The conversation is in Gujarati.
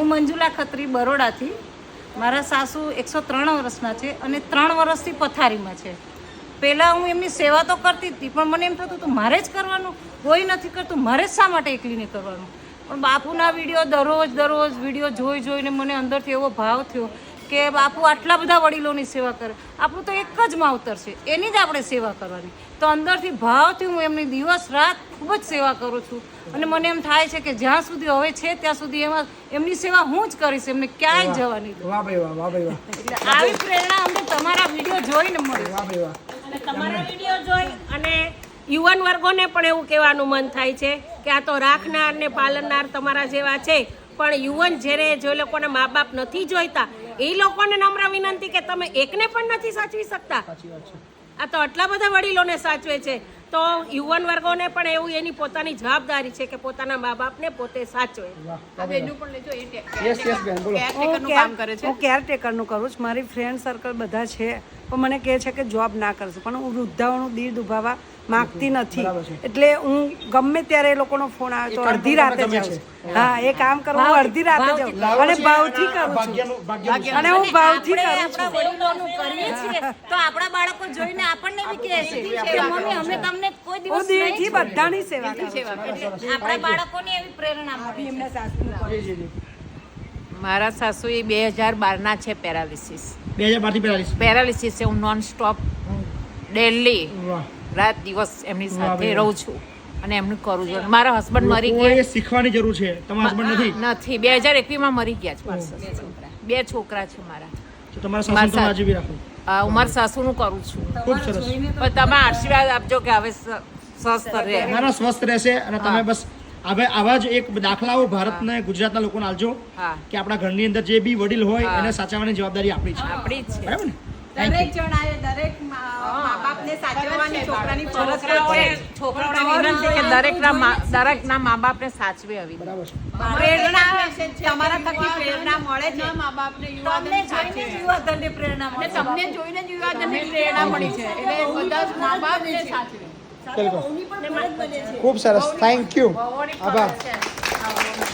હું મંજુલા ખત્રી બરોડાથી. મારા સાસુ 103 વર્ષના છે અને 3 વર્ષથી પથારીમાં છે. પહેલાં હું એમની સેવા તો કરતી જ હતી, પણ મને એમ થતું હતું મારે જ કરવાનું, કોઈ નથી કરતું, મારે જ શા માટે એકલીને કરવાનું. પણ બાપુના વિડીયો દરરોજ વિડીયો જોઈને મને અંદરથી એવો ભાવ થયો કે બાપુ આટલા બધા વડીલોની સેવા કરે. આપણું તો એક જ માવતર છે, એની જ આપણે સેવા કરવાની. તો અંદરથી ભાવથી હું એમની દિવસ રાત ખૂબ જ સેવા કરું છું અને મને એમ થાય છે કે જ્યાં સુધી હવે છે ત્યાં સુધી એમની સેવા હું જ કરીશ, એમને ક્યાંય જવાની. વાહ ભાઈ વાહ, વાહ ભાઈ વાહ. એટલે આવી પ્રેરણા અમને તમારા વિડીયો જોઈને મળે. વાહ ભાઈ વાહ. અને તમારા વિડીયો જોઈ અને યુવાન વર્ગોને પણ એવું કહેવાનું મન થાય છે કે આ તો રાખનાર ને પાલનનાર તમારા જેવા છે, પણ યુવાન જે લોકોને મા બાપ નથી જોઈતા એ લોકોને નમ્ર વિનંતી કે તમે એકને પણ નથી સાચવી શકતા. આ તો આટલા બધા વડીલોને સાચવે છે, તો યુવાન વર્ગોને પણ એવું એની પોતાની જવાબદારી છે કે પોતાના મા બાપને પોતે સાચવે. હું કેરટેકરનું કરું છું. મારી ફ્રેન્ડ સર્કલ બધા છે, પણ મને કહે છે કે જોબ ના કરશું, પણ હું વૃદ્ધાઓનું દિલ દુભાવવા માંગતી નથી. એટલે હું ગમે ત્યારે એ લોકોનો ફોન આવે તો અડધી રાતે જાઉં. હા, એ કામ કરું હું અડધી રાતે જાઉં અને ભાવથી કરું છું. અને હું ભાવથી કરું છું. વડીલોનું કરીએ છીએ તો આપણા બાળકો જોઈને આપણને બી કહે છે કે મમ્મી અમે તમને કોઈ દિવસ હું દિલથી બધાની સેવા કરું છું. આપણા બાળકોને એવી પ્રેરણા મળે. એમના સાસુનું જી જી જી. મારા સાસુએ 2012ના છે પેરાલિસિસ. 2012 પેરાલિસિસ છે. હું નોન સ્ટોપ ડેલી વાહ. રાત દિવસ એમની સાથે રહું છું અને એમનું કરું છું. મારા હસબન્ડ મરી લોકોએ ગયા શીખવાની જરૂર છે. તમારા હસબન્ડ નથી નથી. 2021માં મરી ગયા છે મારા સાસુ. 2 છોકરા છે મારા. તો તમારા સાસુ તમે આજીવી રાખો. મારા સાસુનું કરું છું. ખૂબ સરસ. પણ તમે આશીર્વાદ આપજો કે હવે સ્વસ્થ રહે. મારા સ્વસ્થ રહેશે અને તમે બસ હવે આવા જ એક દાખલાઓ ભારતને ગુજરાતના લોકોને આલજો હા, કે આપણા ઘરની અંદર જે બી વડીલ હોય એને સાચવવાની જવાબદારી આપણી છે. આપણી જ છે. બરાબર ને? Thank you. છોકરાઓને વિનંતી કે દરેકના મા બાપને સાચવે આવી. બરાબર છે. તમારા થકી પ્રેરણા મળે છે. તમને જોઈને જ યુવાધનને પ્રેરણા મળે. તમને જોઈને જ યુવાધનને પ્રેરણા મળી છે. એટલે બધા જ મા બાપને સાચવે. બિલકુલ. ખૂબ સરસ. Thank you. આભાર.